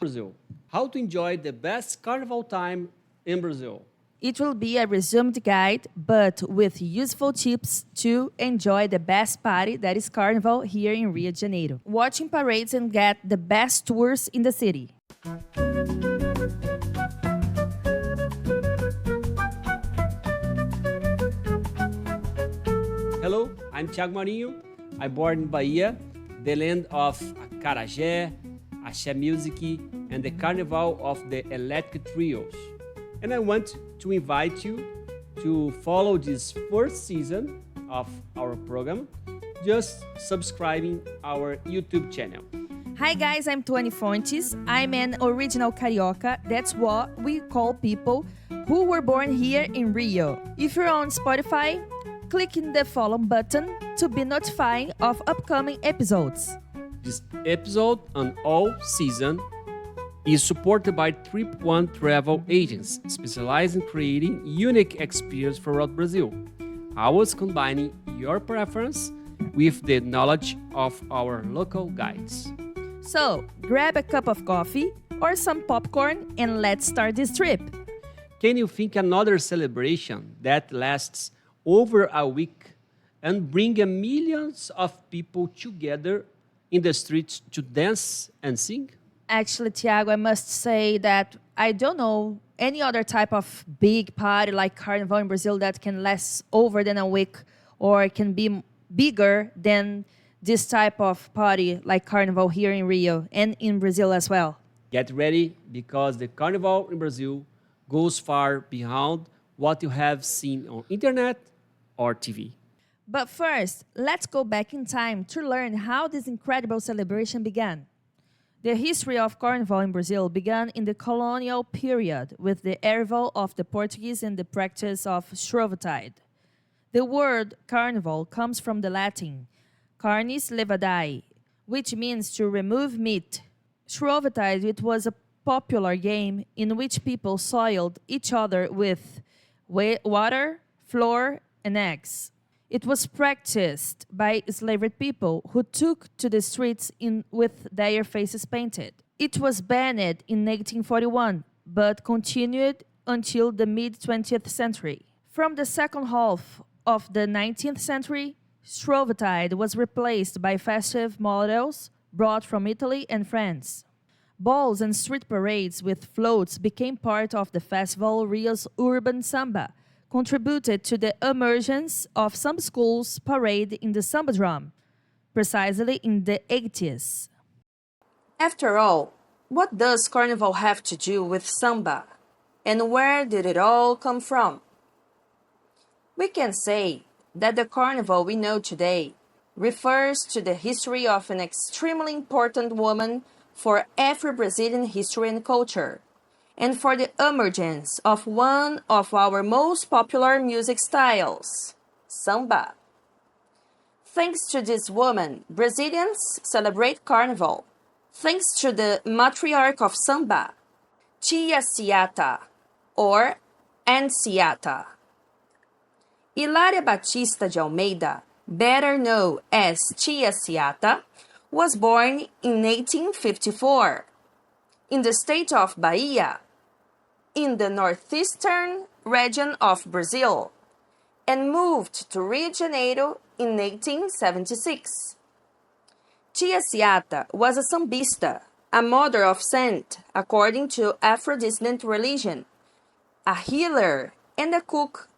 Brazil. How to enjoy the best carnival time in Brazil. It will be a resumed guide, but with useful tips to enjoy the best party that is Carnival here in Rio de Janeiro. Watching parades and get the best tours in the city. Hello, I'm Thiago Marinho. I'm born in Bahia, the land of acarajé, axé music, and the carnival of the electric trios. And I want to invite you to follow this first season of our program, just subscribing our YouTube channel. Hi guys, I'm Tuane Fontes. I'm an original carioca. That's what we call people who were born here in Rio. If you're on Spotify, click in the follow button to be notified of upcoming episodes. This episode on all season is supported by Trip One travel agents specialized in creating unique experience throughout Brazil. Always combining your preference with the knowledge of our local guides. So, grab a cup of coffee or some popcorn and let's start this trip. Can you think another celebration that lasts over a week and bring millions of people together in the streets to dance and sing? Actually, Tiago, I must say that I don't know any other type of big party like Carnival in Brazil that can last over than a week or can be bigger than this type of party like Carnival here in Rio and in Brazil as well. Get ready because the Carnival in Brazil goes far beyond what you have seen on internet or TV. But first, let's go back in time to learn how this incredible celebration began. The history of Carnival in Brazil began in the colonial period with the arrival of the Portuguese and the practice of Shrovetide. The word carnival comes from the Latin carnis levadae, which means to remove meat. Shrovetide, it was a popular game in which people soiled each other with water, flour, and eggs. It was practiced by enslaved people who took to the streets with their faces painted. It was banned in 1841, but continued until the mid-20th century. From the second half of the 19th century, Shrovetide was replaced by festive models brought from Italy and France. Balls and street parades with floats became part of the festival. Rio's urban samba contributed to the emergence of some schools parade in the samba drum, precisely in the 80s. After all, what does Carnival have to do with samba? And where did it all come from? We can say that the Carnival we know today refers to the history of an extremely important woman for Afro-Brazilian history and culture, and for the emergence of one of our most popular music styles, samba. Thanks to this woman, Brazilians celebrate Carnival. Thanks to the matriarch of samba, Tia Ciata, or Anciata. Hilária Batista de Almeida, better known as Tia Ciata, was born in 1854 in the state of Bahia, in the northeastern region of Brazil, and moved to Rio de Janeiro in 1876. Tia Ciata was a sambista, a mother of saint according to Afro-descendant religion, a healer, and a cook.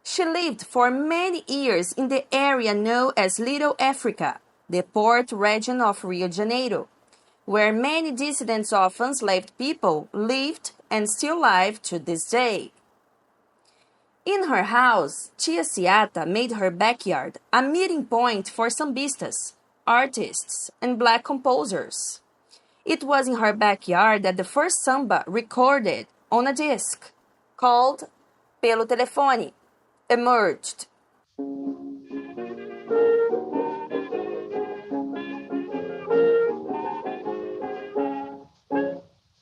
She lived for many years in the area known as Little Africa, the port region of Rio de Janeiro, where many descendants of enslaved people lived and still live to this day. In her house, Tia Ciata made her backyard a meeting point for sambistas, artists, and black composers. It was in her backyard that the first samba recorded on a disc, called Pelo Telefone, emerged.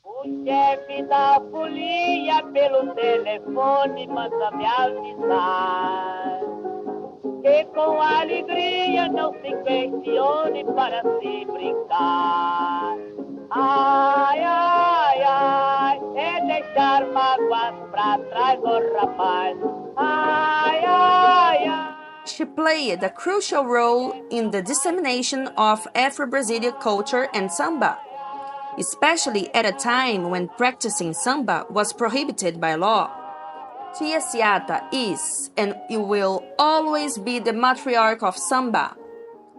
O chefe da folia pelo telefone manda me avisar que com alegria não se questione para se brincar. Ai, ai, ai, é deixar mágoas pra trás, oh rapaz. Ai, ai, ai. She played a crucial role in the dissemination of Afro-Brazilian culture and samba, especially at a time when practicing samba was prohibited by law. Tia Ciata is and it will always be the matriarch of samba.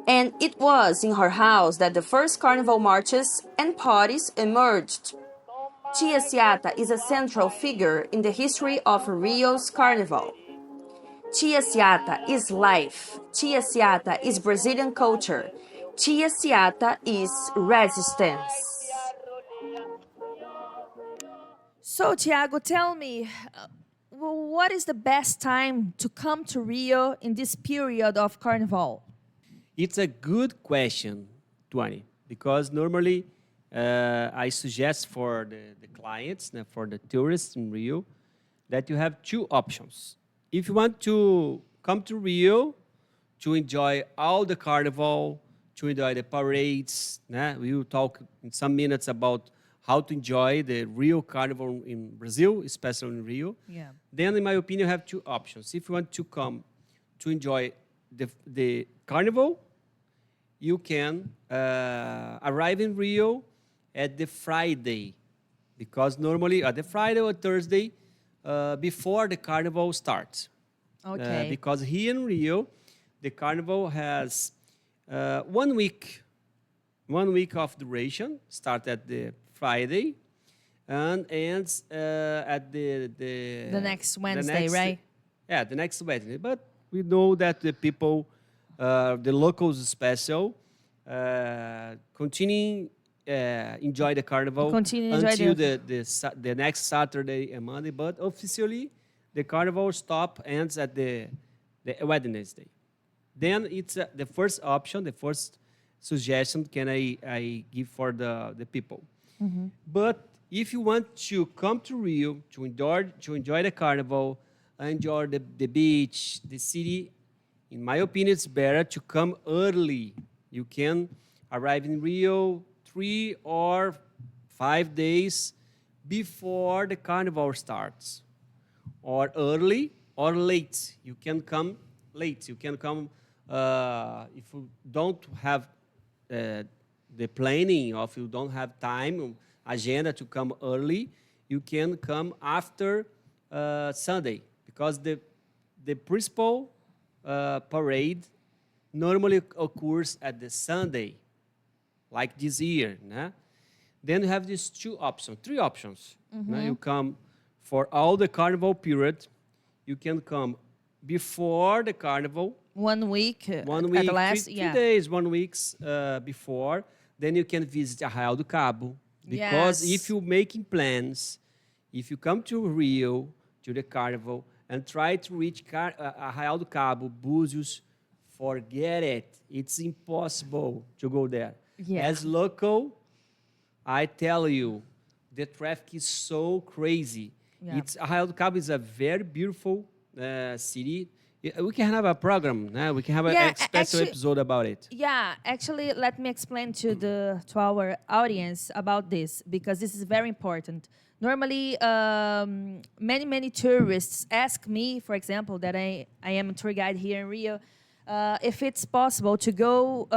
And it was in her house that the first carnival marches and parties emerged. Tia Ciata is a central figure in the history of Rio's carnival. Tia Ciata is life. Tia Ciata is Brazilian culture. Tia Ciata is resistance. So, Tiago, tell me, what is the best time to come to Rio in this period of carnival? It's a good question, Tuani, because normally I suggest for the clients, for the tourists in Rio, that you have two options. If you want to come to Rio to enjoy all the carnival, to enjoy the parades, we will talk in some minutes about how to enjoy the Rio Carnival in Brazil, especially in Rio. Yeah. Then, in my opinion, you have two options. If you want to come to enjoy the carnival, you can arrive in Rio at the Friday, because normally at the Friday or Thursday before the carnival starts. Okay. Because here in Rio, the carnival has 1 week of duration, start at the Friday and ends at the next Wednesday, right? Yeah, the next Wednesday. But we know that the people, the locals special, continue enjoy the carnival until the next Saturday and Monday. But officially, the carnival ends at the Wednesday. Then it's the first option, the first suggestion can I give for the people. Mm-hmm. But if you want to come to Rio to enjoy the carnival, enjoy the beach, the city, in my opinion, it's better to come early. You can arrive in Rio 3 or 5 days before the carnival starts, or early or late. You can come late. You can come if you don't have the planning, or if you don't have time, agenda to come early, you can come after Sunday, because the principal parade normally occurs at the Sunday, like this year. Then you have these three options. Mm-hmm. You come for all the carnival period. You can come before the carnival. 1 week, At the last, 3 days, 1 week before. Then you can visit Arraial do Cabo. Because if you're making plans, if you come to Rio, to the carnival, and try to reach Arraial do Cabo, Búzios, forget it. It's impossible to go there. Yeah. As local, I tell you, the traffic is so crazy. Yeah. Arraial do Cabo is a very beautiful city. We can have a program. We can have a special episode about it. Yeah, actually, let me explain to our audience about this, because this is very important. Normally, many tourists ask me, for example, that I am a tour guide here in Rio, if it's possible to go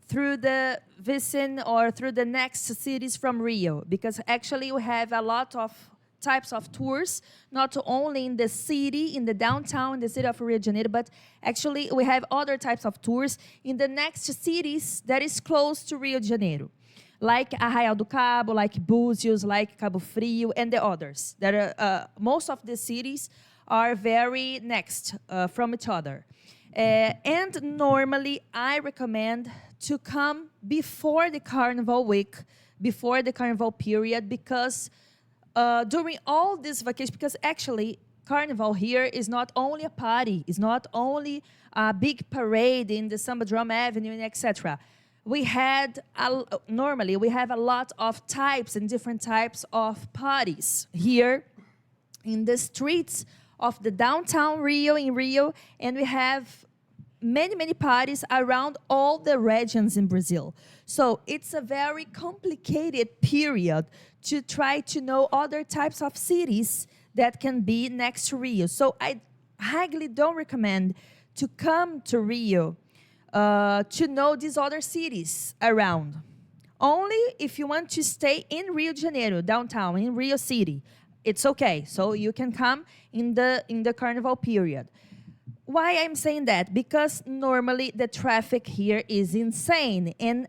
through the Vicin or through the next cities from Rio, because actually we have a lot of types of tours, not only in the city, in the downtown, in the city of Rio de Janeiro, but actually we have other types of tours in the next cities that is close to Rio de Janeiro, like Arraial do Cabo, like Búzios, like Cabo Frio, and the others. That are, most of the cities are very next from each other. And normally I recommend to come before the carnival week, before the carnival period, because during all this vacation, because actually carnival here is not only a party, it's not only a big parade in the Samba Drum Avenue and etc. Normally we have a lot of types and different types of parties here in the streets of the downtown Rio, in Rio, and we have many parties around all the regions in Brazil. So it's a very complicated period to try to know other types of cities that can be next to Rio. So I highly don't recommend to come to Rio to know these other cities around. Only if you want to stay in Rio de Janeiro, downtown, in Rio City, it's okay. So you can come in the carnival period. Why I'm saying that? Because normally the traffic here is insane. And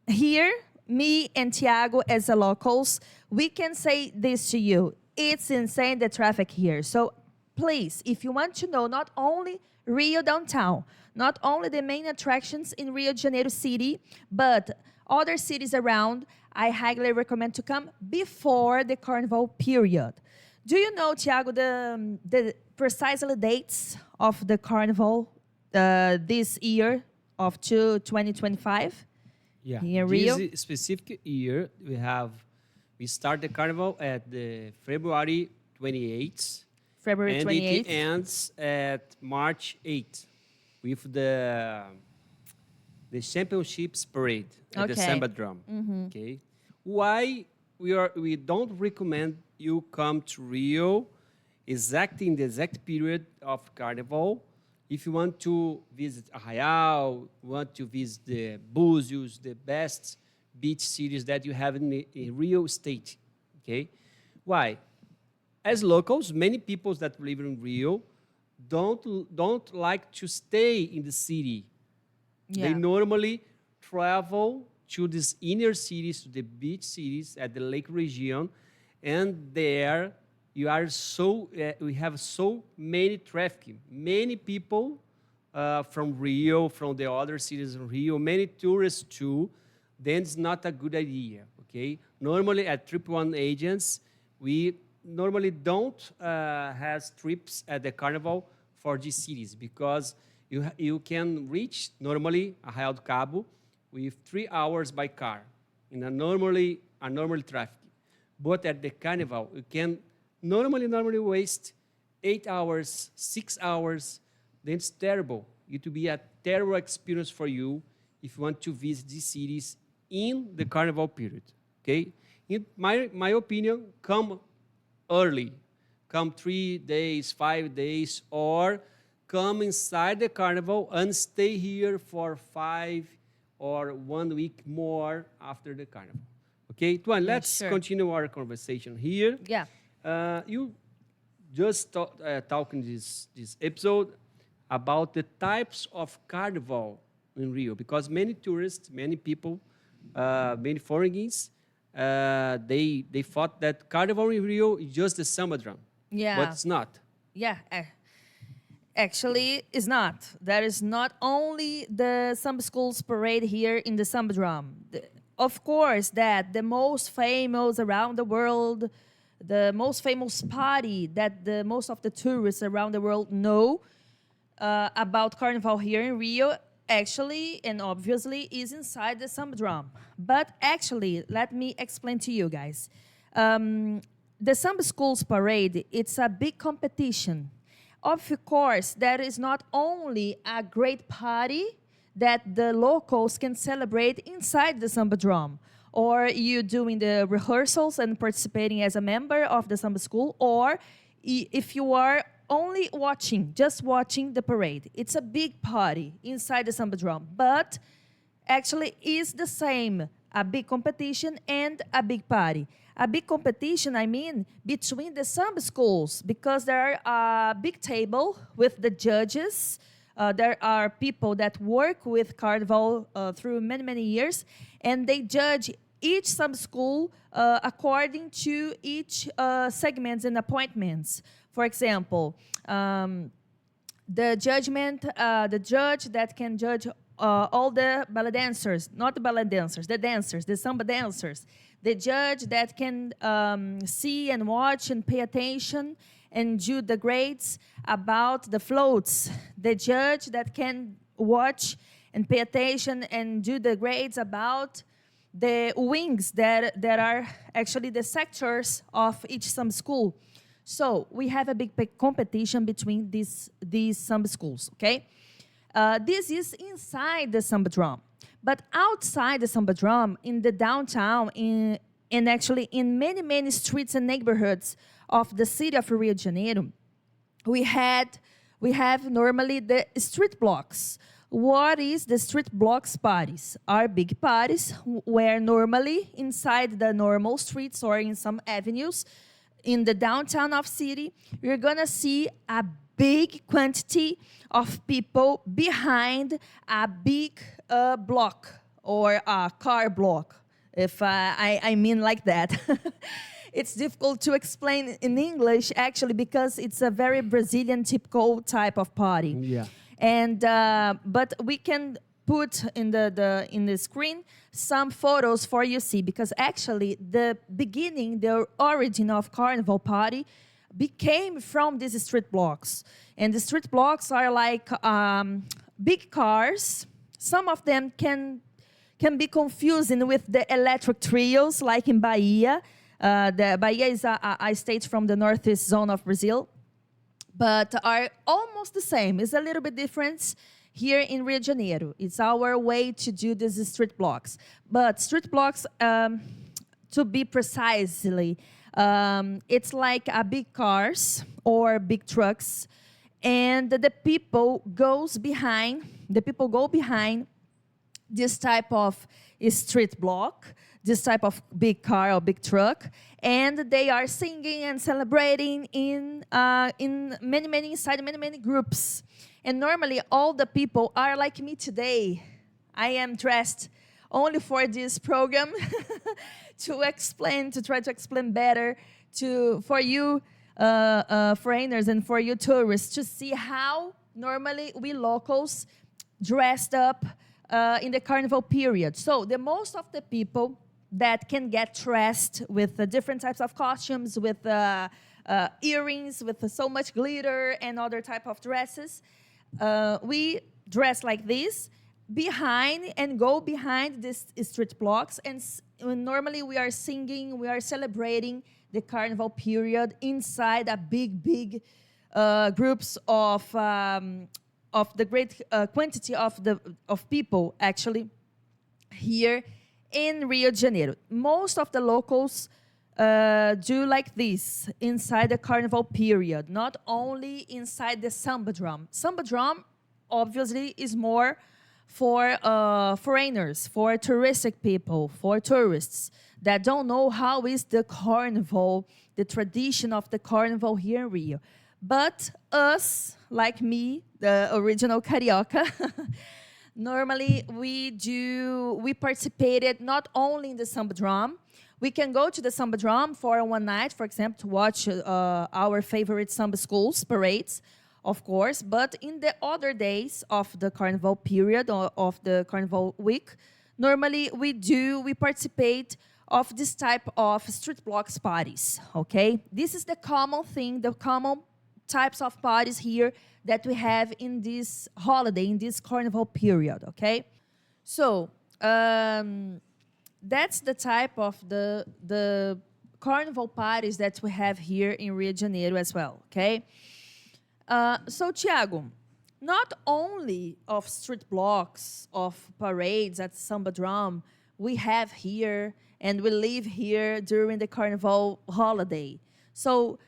here, me and Tiago as the locals, we can say this to you. It's insane, the traffic here. So please, if you want to know not only Rio downtown, not only the main attractions in Rio de Janeiro city, but other cities around, I highly recommend to come before the carnival period. Do you know, Tiago, the precisely dates of the carnival this year of 2025? Yeah. Here in Rio? This specific year, we start the carnival at the February 28th. February and 28th. it ends at March 8th with the championships parade at the Okay. Samba Drum. Okay. Why we don't recommend you come to Rio exactly in the exact period of carnival. If you want to visit Arraial, want to visit the Búzios, the best beach cities that you have in Rio State. Okay. Why? As locals, many people that live in Rio don't like to stay in the city. Yeah. They normally travel to these inner cities, to the beach cities at the lake region, and there we have so many traffic, many people from Rio, from the other cities in Rio, many tourists too. Then it's not a good idea. Okay, normally at Trip One agents, we normally don't have trips at the carnival for these cities because you can reach normally Arraial do Cabo with 3 hours by car in a normal traffic. But at the carnival, you can normally waste 8 hours, 6 hours. Then it's terrible. It will be a terrible experience for you if you want to visit these cities in the carnival period. Okay? In my opinion, come early. Come 3 days, 5 days, or come inside the carnival and stay here for 5 or 1 week more after the carnival. Okay, Tuan, let's sure. continue our conversation here. Yeah. You just talking this episode about the types of carnival in Rio, because many tourists, many people, many foreigners, they thought that carnival in Rio is just the samba drum. Yeah. But it's not. Yeah. Actually, it's not. That is not only the Samba Schools parade here in the Samba Drum. Of course, that the most famous around the world, the most famous party that the most of the tourists around the world know about Carnival here in Rio, actually and obviously is inside the Samba Drum. But actually, let me explain to you guys. The Samba Schools parade, it's a big competition. Of course, that is not only a great party that the locals can celebrate inside the Samba Drum, or you doing the rehearsals and participating as a member of the Samba School, or if you are only watching, just watching the parade. It's a big party inside the Samba Drum, but actually is the same, a big competition and a big party. A big competition, I mean, between the Samba schools, because there are a big table with the judges. There are people that work with Carnival through many, many years, and they judge each Samba school according to each segments and appointments. For example, the judge that can judge all the ballet dancers, not the ballet dancers, the dancers, the Samba dancers. The judge that can see and watch and pay attention and do the grades about the floats. The judge that can watch and pay attention and do the grades about the wings that are actually the sectors of each Samba school. So we have a big competition between these Samba schools, okay? This is inside the Samba Drum. But outside the Sambadrome, in the downtown, and actually in many, many streets and neighborhoods of the city of Rio de Janeiro, we have normally the street blocks. What is the street blocks parties? Are big parties where normally inside the normal streets or in some avenues in the downtown of city, you're gonna see a big quantity of people behind a big block or a car block, if I mean like that. It's difficult to explain in English, actually, because it's a very Brazilian typical type of party. Yeah. And but we can put in the screen some photos for you see, because actually the beginning, the origin of Carnival party became from these street blocks. And the street blocks are like big cars. Some of them can be confusing with the electric trios, like in Bahia. The Bahia is a state from the northeast zone of Brazil, but are almost the same. It's a little bit different here in Rio de Janeiro. It's our way to do these street blocks. But street blocks, to be precisely, it's like big cars or big trucks, and the people go behind this type of street block, this type of big car or big truck, and they are singing and celebrating in many groups. And normally all the people are like me today. I am dressed only for this program to try to explain better for you foreigners and for you tourists to see how normally we locals dressed up in the carnival period. So the most of the people that can get dressed with different types of costumes, with earrings, with so much glitter and other type of dresses, we dress like this behind and go behind these street blocks. And normally we are singing, we are celebrating the carnival period inside a big groups of the great quantity of people actually here in Rio de Janeiro. Most of the locals do like this inside the carnival period, not only inside the Sambadrome. Sambadrome obviously is more for foreigners, for touristic people, for tourists that don't know how is the carnival, the tradition of the carnival here in Rio. But us, like me, the original Carioca, normally we participated not only in the Sambadrome. We can go to the Sambadrome for one night, for example, to watch our favorite samba schools parades, of course. But in the other days of the carnival period or of the carnival week, normally we participate of this type of street blocks parties. Okay, this is the common thing, the common types of parties here that we have in this holiday, in this carnival period, okay? So, that's the type of the carnival parties that we have here in Rio de Janeiro as well, okay? So, Thiago, not only of street blocks, of parades at Sambadrome, we have here and we live here during the carnival holiday. So,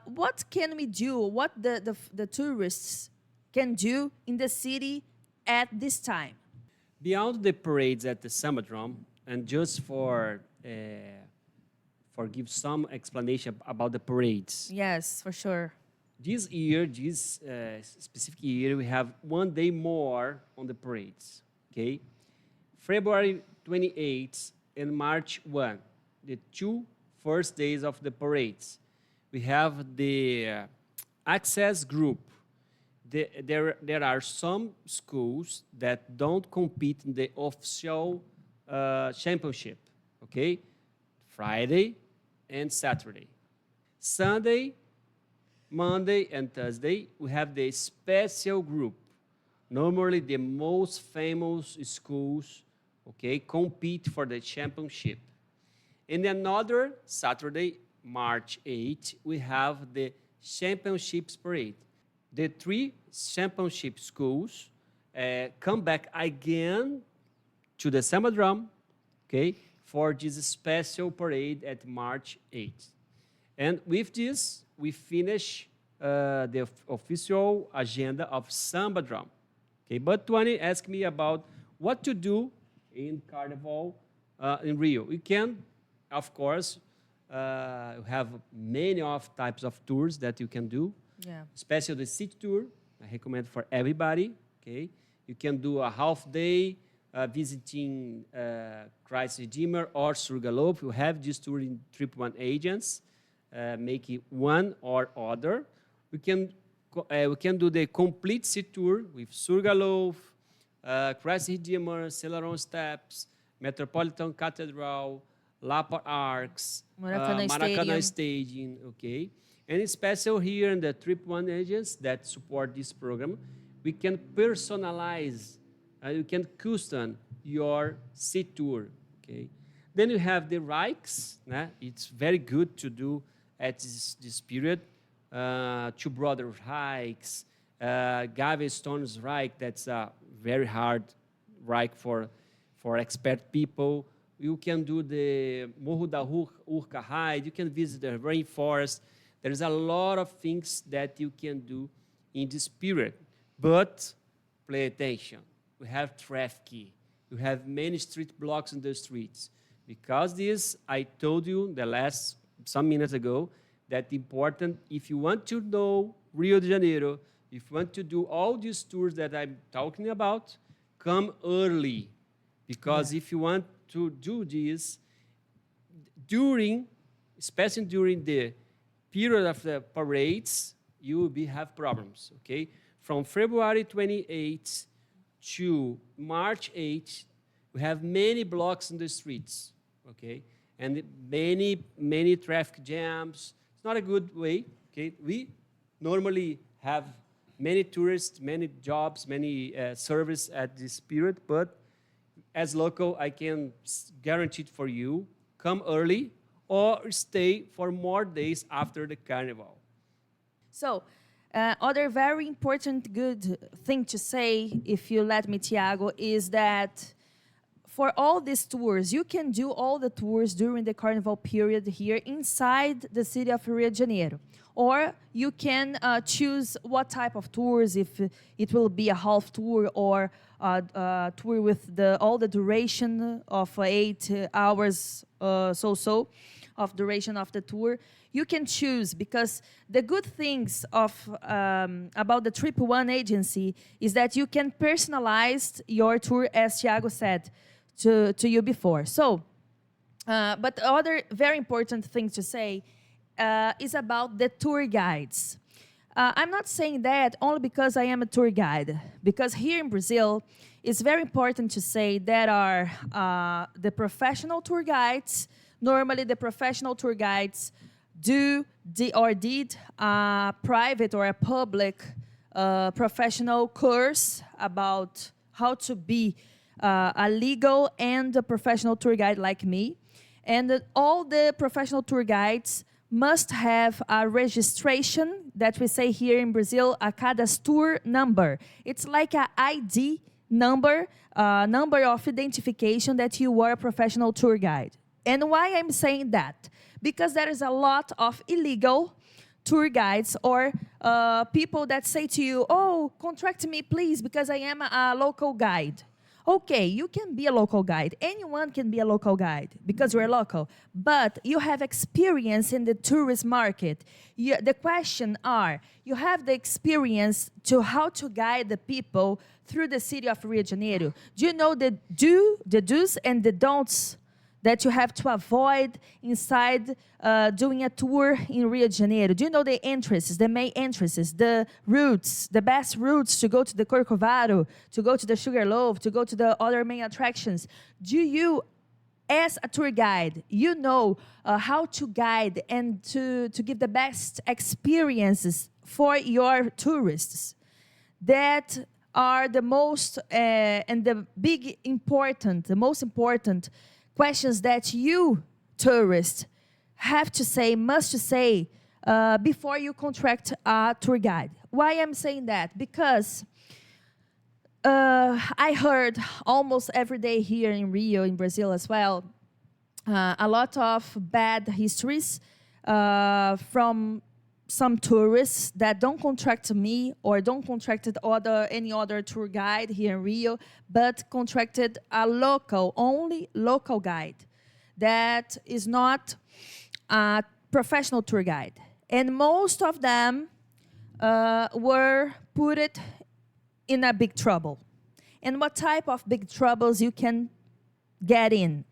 what can we do, what the tourists can do in the city at this time? Beyond the parades at the Sambadrome, and just for give some explanation about the parades. Yes, for sure. This year, this specific year, we have one day more on the parades, okay? February 28th and March 1, the 2 first days of the parades. We have the access group. There are some schools that don't compete in the official championship, okay? Friday and Saturday. Sunday, Monday, and Thursday, we have the special group. Normally, the most famous schools, okay, compete for the championship. And another Saturday, March 8, we have the championships parade. The 3 championship schools come back again to the Samba Drum, okay, for this special parade at March 8th. And with this, we finish the official agenda of Samba Drum. Okay, but Tuani asked me about what to do in Carnival in Rio. We can, of course, have many types of tours that you can do, especially the city tour. I recommend for everybody. Okay, you can do a half day visiting Christ Redeemer or Surgalope. You have this tour in Trip One agents. Make it one or other. We can do the complete city tour with Surgalope, Christ Redeemer, Celeron Steps, Metropolitan Cathedral, Lapa Arcs, Maracanã Stadium, okay? And it's special here in the Trip One agents that support this program. We can personalize, you can custom your city tour, okay? Then you have the Rikes. It's very good to do at this period. Two Brothers Hikes, Gavestone's Rike, that's a very hard Rike for expert people. You can do the Morro da Urca Hike, you can visit the rainforest. There's a lot of things that you can do in this period. But pay attention, we have traffic. You have many street blocks in the streets. Because this, I told you some minutes ago, that important, if you want to know Rio de Janeiro, if you want to do all these tours that I'm talking about, come early. Because if you want to do this, especially during the period of the parades, you will have problems, okay? From February 28th to March 8th, we have many blocks in the streets, okay? And many traffic jams. It's not a good way, okay? We normally have many tourists, many jobs, many service at this period, but as local, I can guarantee it for you, come early or stay for more days after the carnival. So, other very important good thing to say, if you let me, Tiago, is that for all these tours, you can do all the tours during the carnival period here inside the city of Rio de Janeiro. Or you can choose what type of tours, if it will be a half tour or a tour with all the duration of 8 hours of duration of the tour. You can choose, because the good things about the Trip One agency is that you can personalize your tour, as Thiago said to you before. So, but the other very important thing to say is about the tour guides. I'm not saying that only because I am a tour guide, because here in Brazil, it's very important to say that are the professional tour guides. Normally, the professional tour guides did a private or a public professional course about how to be a legal and a professional tour guide like me. And all the professional tour guides must have a registration that we say here in Brazil, a cadastro number. It's like an ID number, number of identification that you are a professional tour guide. And why I'm saying that? Because there is a lot of illegal tour guides or people that say to you, oh, contract me please because I am a local guide. Okay, you can be a local guide. Anyone can be a local guide because you're local. But you have experience in the tourist market. The question are, you have the experience to how to guide the people through the city of Rio de Janeiro. Do you know the do's and the don'ts that you have to avoid inside doing a tour in Rio de Janeiro? Do you know the entrances, the main entrances, the routes, the best routes to go to the Corcovado, to go to the Sugarloaf, to go to the other main attractions? Do you, as a tour guide, you know how to guide and to give the best experiences for your tourists? That are the most and the most important questions that you, tourists, must say before you contract a tour guide. Why I'm saying that? Because I heard almost every day here in Rio, in Brazil as well, a lot of bad histories from some tourists that don't contract me or don't contracted any other tour guide here in Rio, but contracted a only local guide that is not a professional tour guide. And most of them were put it in a big trouble. And what type of big troubles you can get in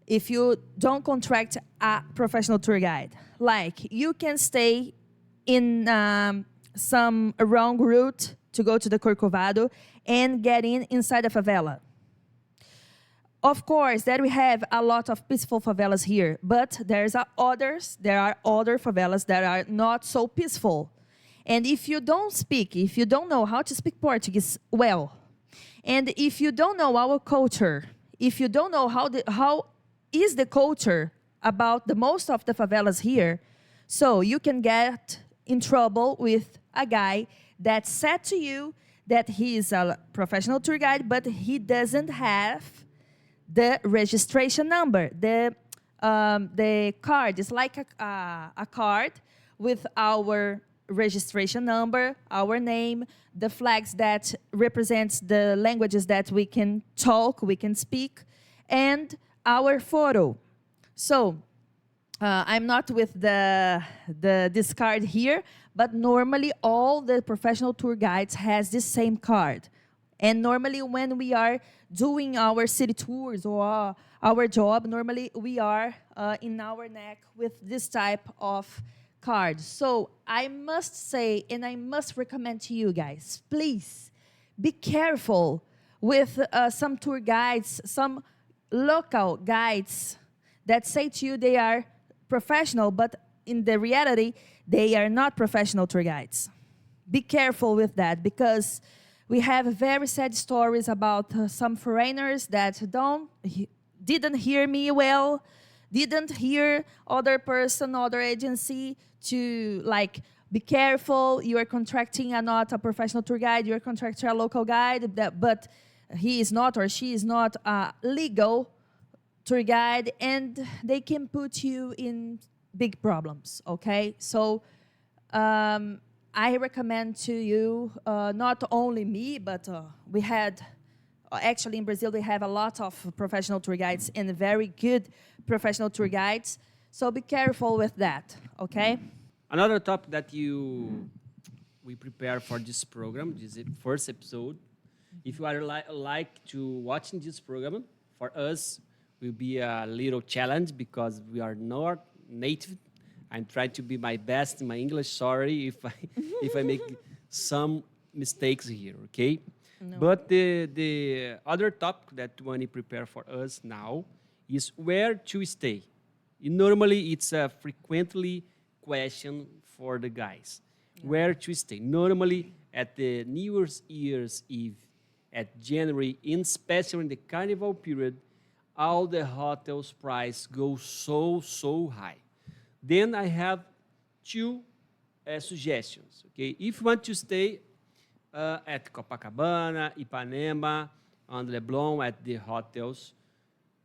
if you don't contract a professional tour guide? Like, you can stay in some wrong route to go to the Corcovado and get inside a favela. Of course, that we have a lot of peaceful favelas here, but there are other favelas that are not so peaceful. And if you don't know how to speak Portuguese well, and if you don't know our culture, if you don't know how is the culture about the most of the favelas here, so you can get in trouble with a guy that said to you that he is a professional tour guide, but he doesn't have the registration number. The card is like a card with our registration number, our name, the flags that represents the languages that we can talk, we can speak, and our photo. So I'm not with this card here, but normally all the professional tour guides has this same card. And normally when we are doing our city tours or our job, normally we are in our neck with this type of card. So I must say, and I must recommend to you guys, please be careful with some tour guides, some local guides that say to you they are professional, but in the reality, they are not professional tour guides. Be careful with that, because we have very sad stories about some foreigners that didn't hear me well, didn't hear other person, other agency to be careful. You are contracting not a professional tour guide. You are contracting a local guide, but he is not or she is not a legal tour guide, and they can put you in big problems. Okay, so. I recommend to you, not only me, but we had, actually in Brazil, we have a lot of professional tour guides and very good professional tour guides. So be careful with that, okay? Another topic that we prepare for this program, this first episode. If you are like to watching this program, for us, will be a little challenge because we are not native. I'm trying to be my best in my English. Sorry if I make some mistakes here, okay? No. But the other topic that we prepare for us now is where to stay. Normally, it's a frequently question for the guys. Yeah. Where to stay? Normally, at the New Year's Eve, at January, especially in the Carnival period, all the hotels' price go so high. Then I have two suggestions. Okay, if you want to stay at Copacabana, Ipanema, and Leblon at the hotels,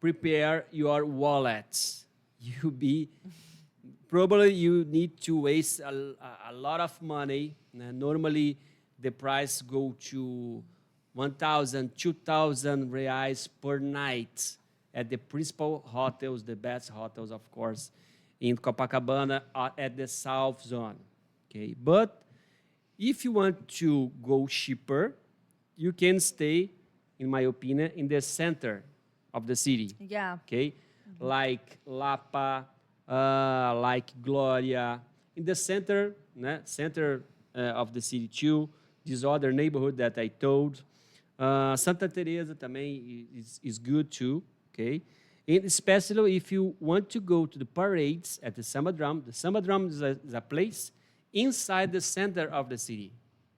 prepare your wallets. Probably you need to waste a lot of money. Normally, the price go to 1,000, 2,000 reais per night at the principal hotels, the best hotels, of course, in Copacabana at the South Zone, okay? But if you want to go cheaper, you can stay, in my opinion, in the center of the city. Yeah. Okay? Mm-hmm. Like Lapa, like Gloria. In the center of the city too, this other neighborhood that I told. Santa Teresa também is good too, okay? And especially if you want to go to the parades at the Samba Drum. The Samba Drum is a place inside the center of the city,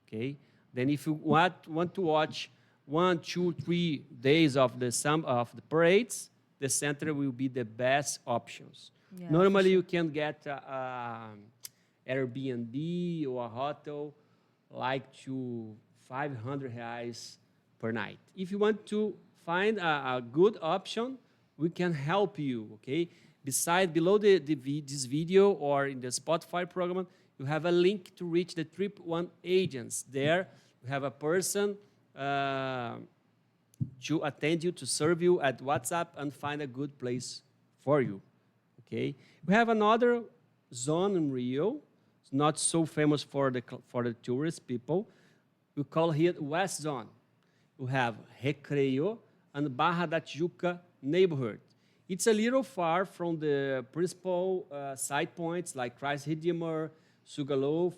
okay? Then if you want to watch 1, 2, 3 days of the parades, the center will be the best options. Yeah, normally, you can get Airbnb or a hotel like to 500 reais per night. If you want to find a good option, we can help you, okay? Beside, below this video or in the Spotify program, you have a link to reach the Trip One agents. There, you have a person to attend you, to serve you at WhatsApp and find a good place for you, okay? We have another zone in Rio. It's not so famous for the tourist people. We call here West Zone. We have Recreio and Barra da Tijuca neighborhood. It's a little far from the principal side points like Christ Redeemer, Sugarloaf.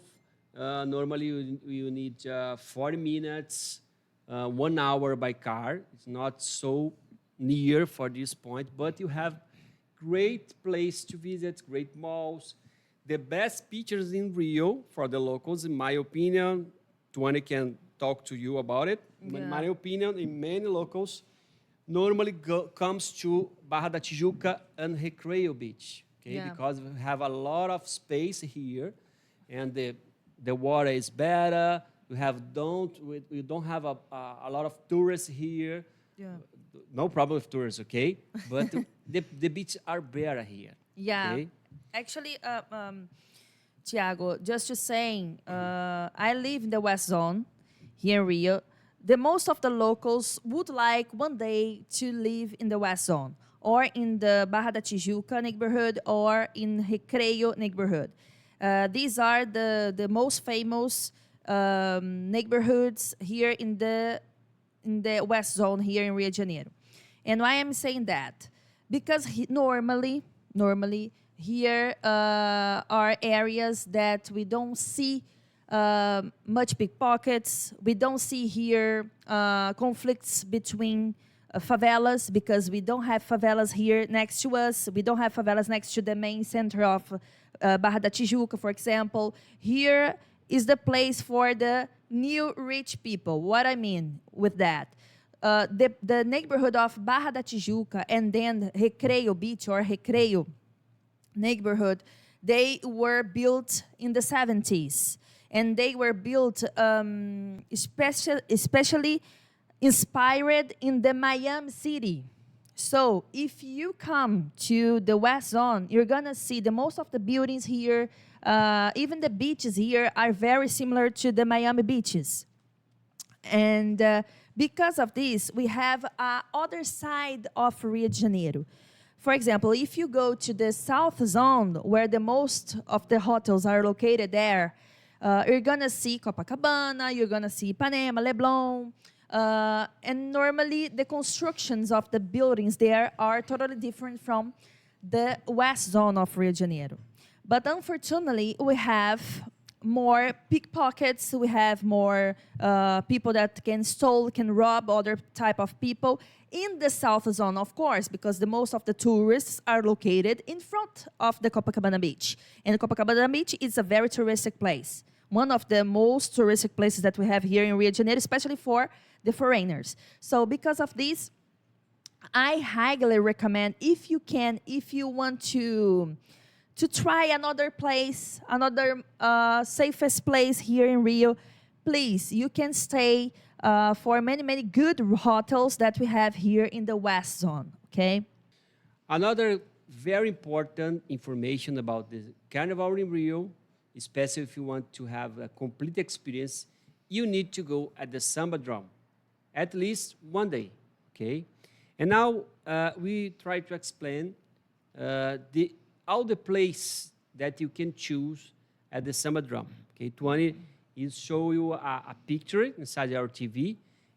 Normally, you need 40 minutes, 1 hour by car. It's not so near for this point, but you have great place to visit, great malls. The best beaches in Rio for the locals, in my opinion. Tuane can talk to you about it. Yeah. In my opinion, in many locals, normally comes to Barra da Tijuca and Recreio Beach, okay? Yeah. Because we have a lot of space here, and the water is better. We don't have a lot of tourists here. Yeah. No problem with tourists, okay? But the beaches are better here. Yeah. Okay? Actually, Tiago, just to saying, I live in the West Zone here in Rio. The most of the locals would like one day to live in the West Zone or in the Barra da Tijuca neighborhood or in Recreio neighborhood. These are the most famous neighborhoods here in the West Zone here in Rio de Janeiro. And why I'm saying that? Because normally here are areas that we don't see much pickpockets. We don't see here conflicts between favelas because we don't have favelas here next to us. We don't have favelas next to the main center of Barra da Tijuca, for example. Here is the place for the new rich people. What I mean with that? The neighborhood of Barra da Tijuca and then Recreio Beach or Recreio neighborhood, they were built in the 70s. And they were built especially inspired in the Miami City. So if you come to the West Zone, you're going to see the most of the buildings here, even the beaches here, are very similar to the Miami beaches. And because of this, we have other side of Rio de Janeiro. For example, if you go to the South Zone, where the most of the hotels are located there, you're going to see Copacabana, you're going to see Ipanema, Leblon, and normally the constructions of the buildings there are totally different from the West Zone of Rio de Janeiro. But unfortunately, we have more pickpockets, we have more people that can rob other type of people in the South Zone, of course, because the most of the tourists are located in front of the Copacabana Beach. And Copacabana Beach is a very touristic place. One of the most touristic places that we have here in Rio de Janeiro, especially for the foreigners. So because of this, I highly recommend, if you want to try another place, another safest place here in Rio, please, you can stay for many good hotels that we have here in the West Zone, okay? Another very important information about the Carnival in Rio, especially if you want to have a complete experience, you need to go at the Samba Drum, at least one day, okay? And now we try to explain all the place that you can choose at the Samba Drum, okay? Tuane is show you a picture inside our TV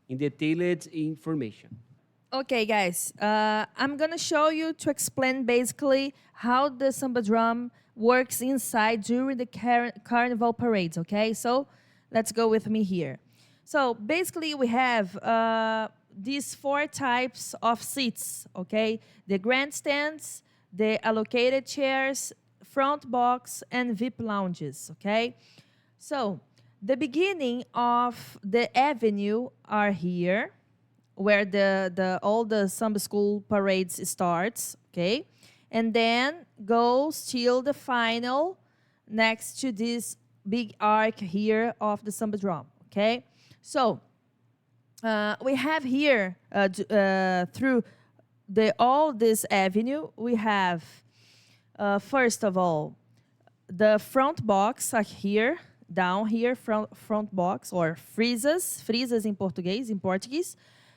in detailed information. Okay, guys, I'm going to show you to explain basically how the Samba Drum works inside during the carnival parades, okay? So let's go with me here. So basically we have these 4 types of seats, okay? The grandstands, the allocated chairs, front box, and VIP lounges, okay? So the beginning of the avenue are here, where all the samba school parades starts, okay? And then goes till the final next to this big arc here of the Samba Drum, okay? So We have here through all this avenue, we have first of all the front box here, down here, front box, or frisas in Portuguese,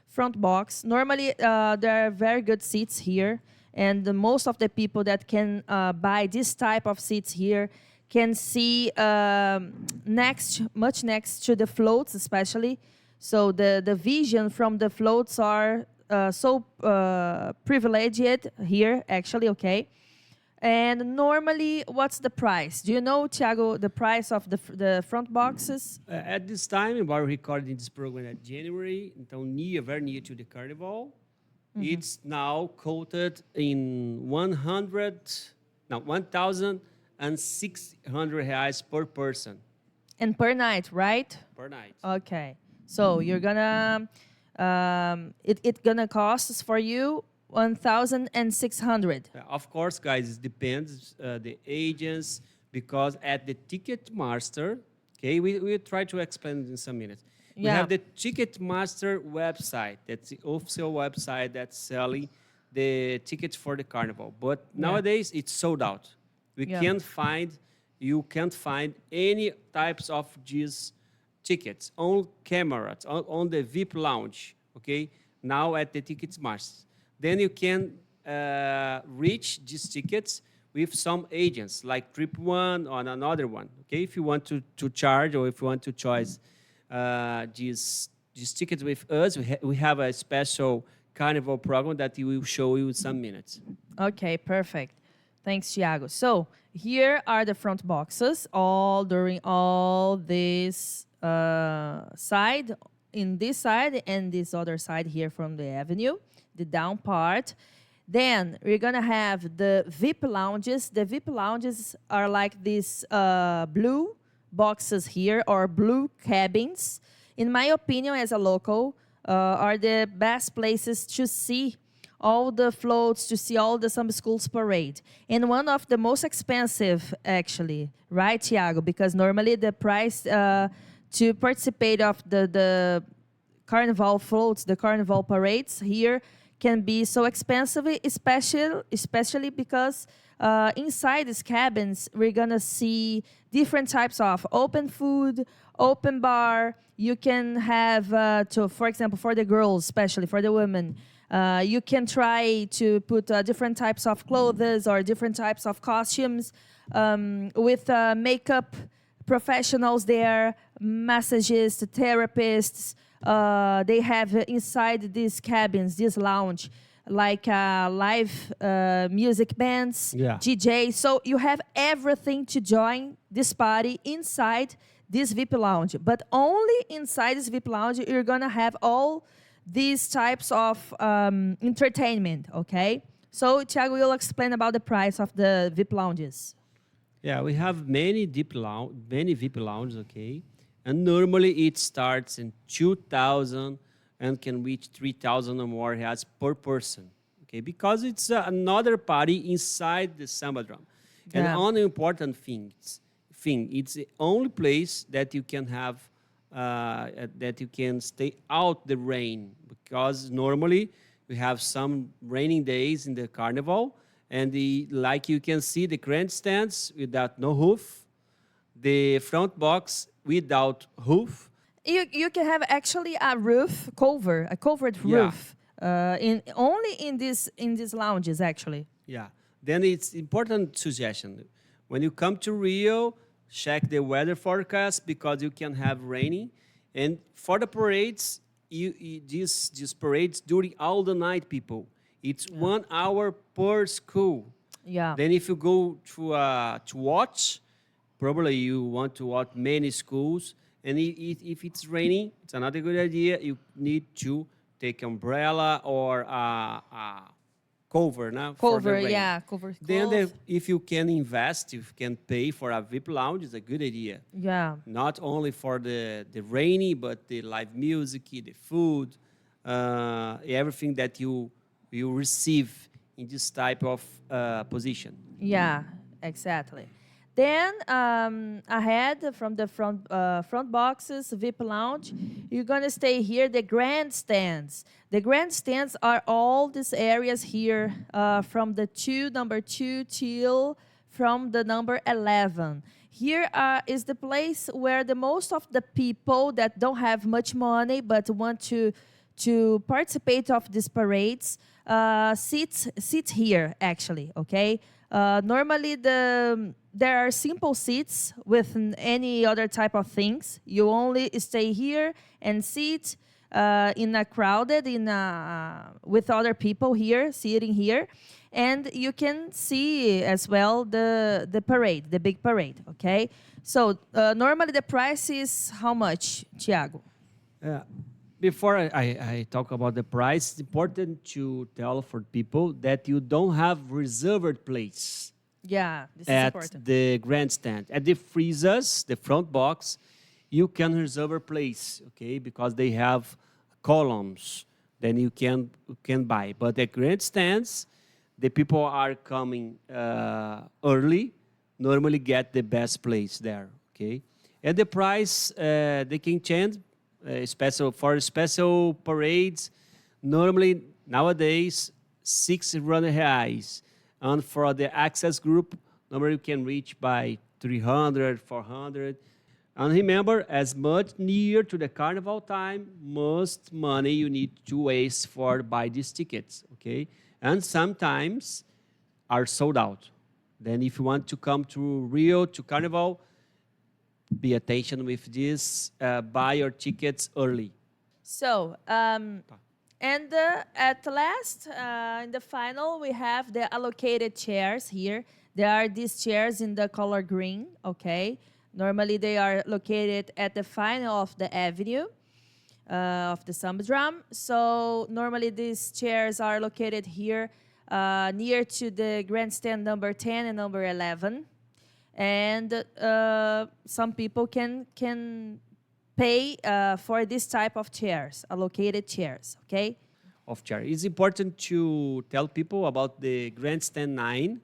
front box. Normally, there are very good seats here, and most of the people that can buy this type of seats here can see much next to the floats, especially. So the vision from the floats are so privileged here, actually, okay? And normally, what's the price? Do you know, Thiago, the price of the front boxes? At this time, we are recording this program at January, então very near to the Carnival. It's now quoted in 1,600 reais per person And per night, right? per night. Okay. So you're gonna, it gonna cost for you 1,600. Of course, guys, it depends the agents, because at the Ticketmaster, okay, we'll try to explain in some minutes. We Yeah. have the Ticketmaster website. That's the official website that's selling the tickets for the carnival. But nowadays, it's sold out. Yeah. You can't find any types of these tickets on cameras, on the VIP lounge, okay? Now at the Ticketmaster. Then you can reach these tickets with some agents, like Trip One or another one, okay? If you want to charge, or if you want to choose these tickets with us, we have a special carnival program that we will show you in some minutes. Okay, perfect. Thanks, Thiago. So here are the front boxes, during all this side, in this side and this other side here from the avenue, the down part. Then we're gonna have the VIP lounges. The VIP lounges are like these blue boxes here, or blue cabins. In my opinion, as a local, are the best places to see all the floats, to see all the Samba Schools parade. And one of the most expensive, actually, right, Thiago? Because normally the price to participate of the carnival floats, the carnival parades here can be so expensive, especially because inside these cabins, we're gonna see different types of open food, open bar. You can have, for example, for the girls, especially for the women, you can try to put different types of clothes or different types of costumes with makeup professionals there, massageists, therapists. They have inside these cabins, this lounge, like live music bands, Yeah. DJ. So you have everything to join this party inside this VIP lounge. But only inside this VIP lounge, you're going to have all these types of entertainment, okay? So, Thiago will explain about the price of the VIP lounges. Yeah, we have many VIP lounges, okay? And normally it starts in 2,000 and can reach 3,000 or more reais per person, okay? Because it's another party inside the samba drum. And Yeah. one important thing, it's the only place that you can have, that you can stay out the rain, because normally we have some raining days in the carnival, and like you can see the grandstands without no roof, the front box without roof. You can have actually a covered Yeah. roof, only in these lounges, actually. Yeah. Then it's important suggestion. When you come to Rio, check the weather forecast, because you can have raining. And for the parades, these parades during all the night, people. It's 1 hour per school. Yeah. Then if you go to watch, probably you want to watch many schools. And if it's raining, it's another good idea. You need to take umbrella or cover, now for the rain. Yeah, cover. Then cloth. if you can invest, if you can pay for a VIP lounge, it's a good idea. Yeah. Not only for the rainy, but the live music, the food, everything that you receive in this type of position. Yeah, exactly. Then ahead from the front boxes, VIP lounge, you're gonna stay here. The grandstands. The grandstands are all these areas here from the number 2 till from the number 11. Here is the place where the most of the people that don't have much money but want to participate of these parades sit here actually. Okay. Normally there are simple seats with any other type of things. You only stay here and sit in a crowded with other people here sitting here, and you can see as well the parade, the big parade. Okay, so normally the price is how much, Thiago? Yeah. Before I talk about the price, it's important to tell for people that you don't have reserved place Yeah, this is at important. the grandstand. At the freezers, the front box, you can reserve a place, okay, because they have columns. Then you can buy. But at grandstands, the people are coming early, normally get the best place there, okay. And the price they can change, special parades. Normally nowadays 600 reais, and for the access group, normally you can reach by 300, 400. And remember, as much near to the carnival time, most money you need to waste for buy these tickets, okay? And sometimes are sold out. Then if you want to come to Rio, to carnival, be attention with this, buy your tickets early. So, and at last, in the final, we have the allocated chairs here. There are these chairs in the color green, okay? Normally, they are located at the final of the avenue of the samba drum. So, normally, these chairs are located here near to the grandstand number 10 and number 11. And some people can pay for this type of chairs, allocated chairs, okay? Of chair. It's important to tell people about the grandstand 9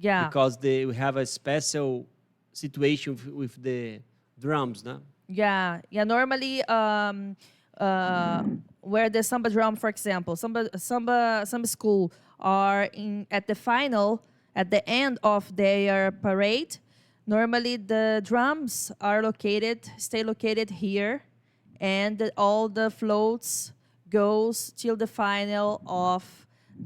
Yeah. because they have a special situation with the drums, no? Yeah, yeah. Normally, where the samba drum, for example, samba school are at the final, at the end of their parade. Normally, the drums are stay located here, and all the floats goes till the final of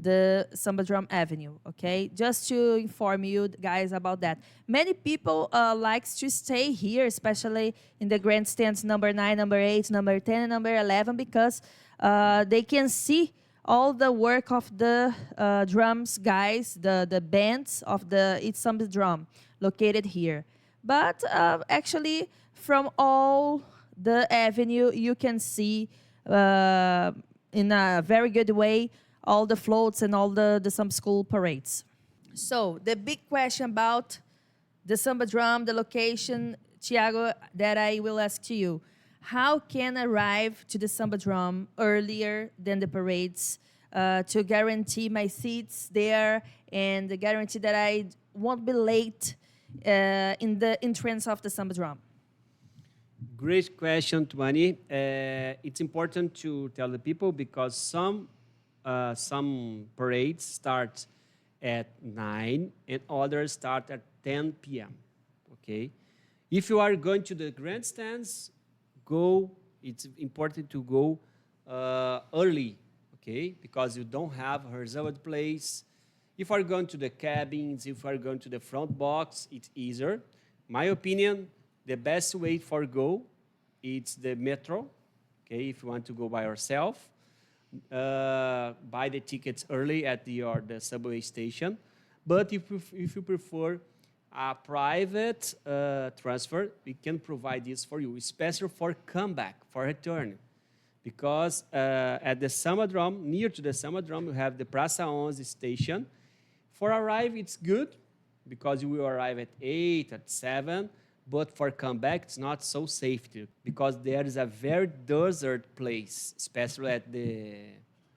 the Samba Drum Avenue, okay? Just to inform you guys about that. Many people likes to stay here, especially in the grandstands number 9, number 8, number 10, and number 11, because they can see all the work of the drums guys, the bands of each Samba Drum located here. But actually, from all the avenue, you can see in a very good way all the floats and all the Samba School parades. So the big question about the Samba Drum, the location, Thiago, that I will ask to you. How can I arrive to the Samba Drum earlier than the parades to guarantee my seats there and guarantee that I won't be late in the entrance of the Samba Drum? Great question, Tuani. It's important to tell the people because some parades start at 9 and others start at 10 p.m. Okay? If you are going to the grandstands, it's important to go early, okay? Because you don't have a reserved place. If you are going to the cabins, if you are going to the front box, it's easier. My opinion, the best way for go, it's the metro, okay? If you want to go by yourself, buy the tickets early at the subway station. But if you prefer a private transfer, we can provide this for you, especially for comeback, for return. Because at the Samba Drum, near to the Samba Drum, you have the Praça 11 station. For arrive, it's good, because you will arrive at 8, at 7, but for comeback, it's not so safe, because there is a very desert place, especially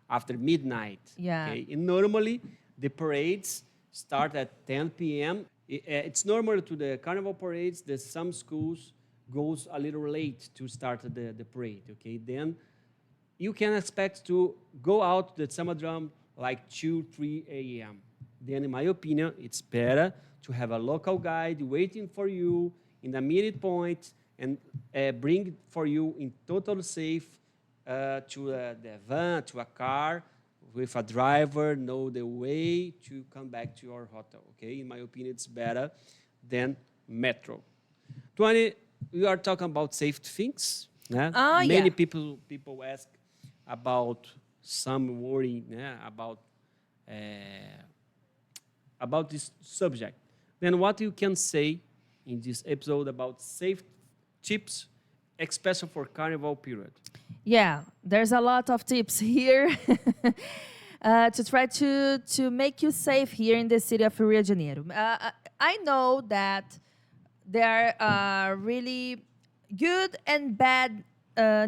after midnight. Yeah. Okay? And normally, the parades start at 10 p.m. It's normal to the carnival parades that some schools goes a little late to start the parade, okay? Then you can expect to go out the samba drum like 2, 3 a.m. Then, in my opinion, it's better to have a local guide waiting for you in the meeting point and bring for you in total safe to the van, to a car, with a driver, know the way to come back to your hotel, okay? In my opinion, it's better than metro. 20, we are talking about safety things. Yeah? Many people ask about some worry about this subject. Then what you can say in this episode about safety tips, especially for carnival period? Yeah, there's a lot of tips here to try to make you safe here in the city of Rio de Janeiro. I know that there are really good and bad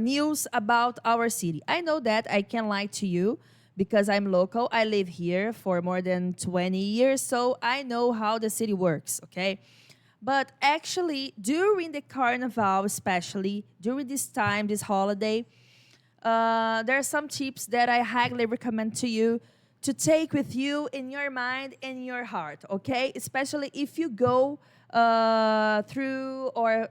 news about our city. I know that I can lie to you because I'm local. I live here for more than 20 years, so I know how the city works, okay? But actually, during the carnival, especially during this time, this holiday, there are some tips that I highly recommend to you to take with you in your mind and your heart, okay? Especially if you go through or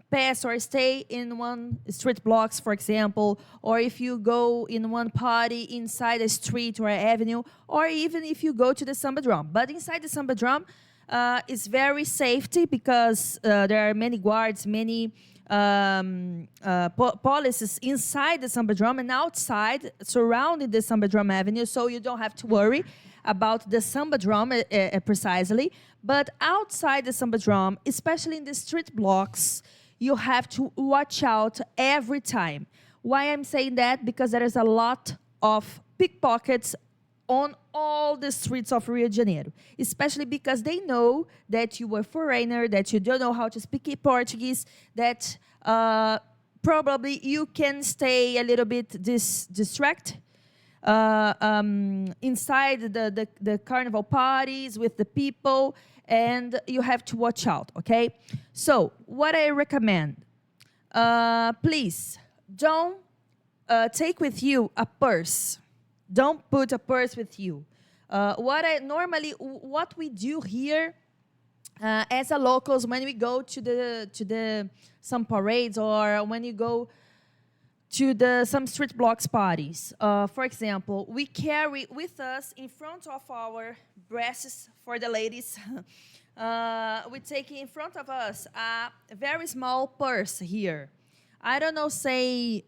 pass or stay in one street blocks, for example, or if you go in one party inside a street or avenue, or even if you go to the samba drum. But inside the samba drum, it's very safety because there are many guards, many policies inside the samba drum and outside surrounding the samba drum avenue, so you don't have to worry about the samba drum precisely. But outside the samba drum, especially in the street blocks, you have to watch out every time. Why I'm saying that? Because there is a lot of pickpockets on all the streets of Rio de Janeiro, especially because they know that you are a foreigner, that you don't know how to speak Portuguese, that probably you can stay a little bit distracted inside the carnival parties with the people, and you have to watch out, okay? So what I recommend, please don't take with you a purse. Don't put a purse with you. What we do here as a locals when we go to some parades or when you go to some street blocks parties. For example, we carry with us in front of our breasts for the ladies. We take in front of us a very small purse here. I don't know, say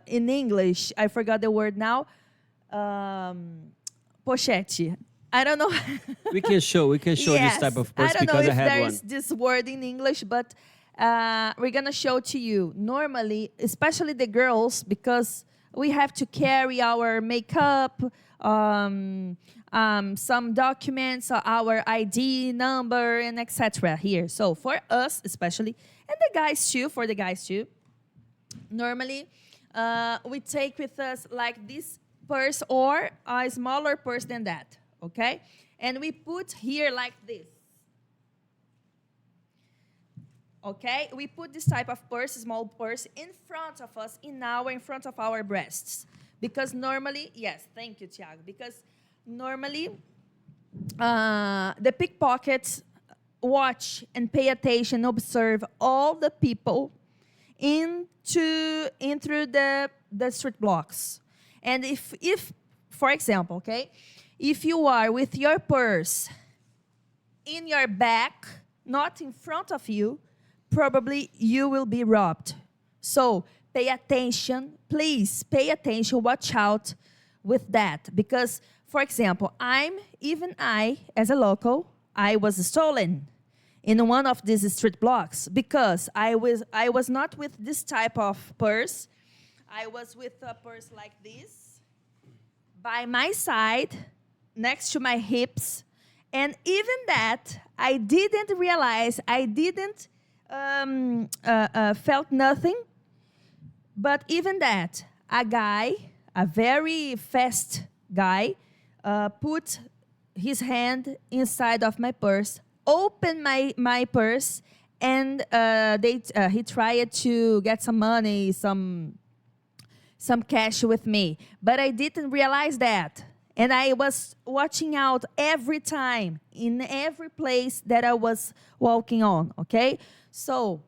in English, I forgot the word now. Pochette. I don't know. We can show yes, this type of purse because I had one. I don't know if there's this word in English, but we're going to show to you. Normally, especially the girls, because we have to carry our makeup, some documents, our ID number, and etc. here. So for us, especially, and the guys too, normally we take with us like this purse or a smaller purse than that, okay? And we put here like this. Okay, we put this type of purse, small purse, in front of us, in front of our breasts. Because normally, yes, thank you, Thiago. Because normally, the pickpockets watch and pay attention, observe all the people through the street blocks. And if, for example, okay, if you are with your purse in your back, not in front of you, probably you will be robbed. So pay attention, please pay attention, watch out with that. Because, for example, I, as a local, I was stolen in one of these street blocks because I was not with this type of purse. I was with a purse like this, by my side, next to my hips. And even that, I didn't realize, I didn't felt nothing. But even that, a guy, a very fast guy, put his hand inside of my purse opened my purse, and he tried to get some money, some cash with me. But I didn't realize that. And I was watching out every time, in every place that I was walking on, okay? So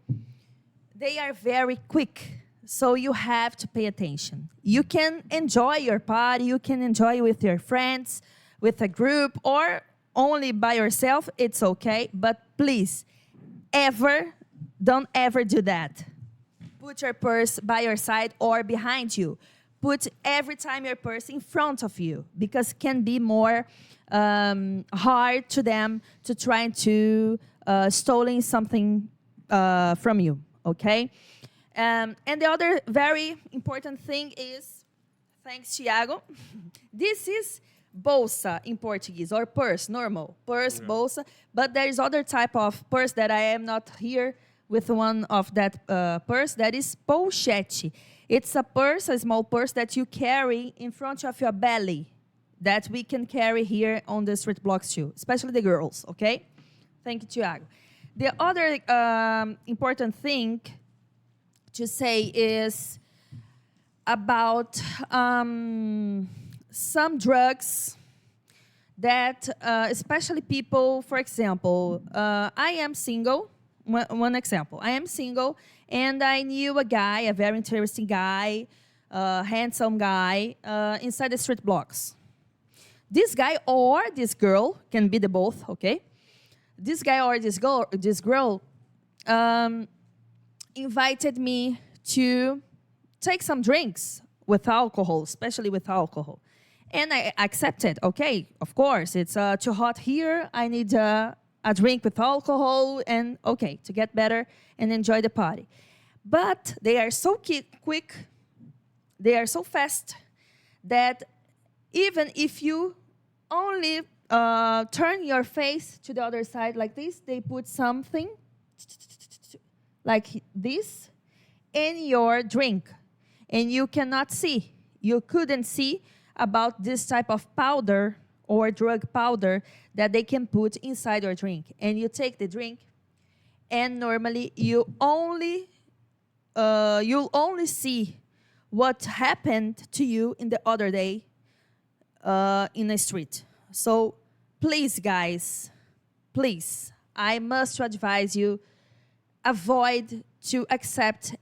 they are very quick. So you have to pay attention. You can enjoy your party. You can enjoy with your friends, with a group, or only by yourself. It's okay. But please, don't ever do that. Put your purse by your side or behind you. Put every time your purse in front of you, because it can be more hard to them to try to stealing something from you, okay? And the other very important thing is, thanks, Thiago, this is bolsa in Portuguese, or purse, normal. Purse, bolsa. But there is other type of purse that I am not here with one of that purse, that is pochette. It's a purse, a small purse that you carry in front of your belly, that we can carry here on the street blocks too, especially the girls, okay? Thank you, Thiago. The other important thing to say is about some drugs that, especially people, for example, I am single. One example, I am single, and I knew a guy, a very interesting guy, handsome guy, inside the street blocks. This guy or this girl, can be the both, okay? This guy or this girl invited me to take some drinks with alcohol, especially with alcohol. And I accepted, okay, of course, it's too hot here, I need a drink with alcohol, and okay, to get better and enjoy the party. But they are so quick, they are so fast, that even if you only turn your face to the other side like this, they put something like this in your drink, and you cannot see. You couldn't see about this type of powder or drug powder that they can put inside your drink. And you take the drink, and normally you'll only see what happened to you in the other day in the street. So please, guys, please, I must advise you, avoid to accept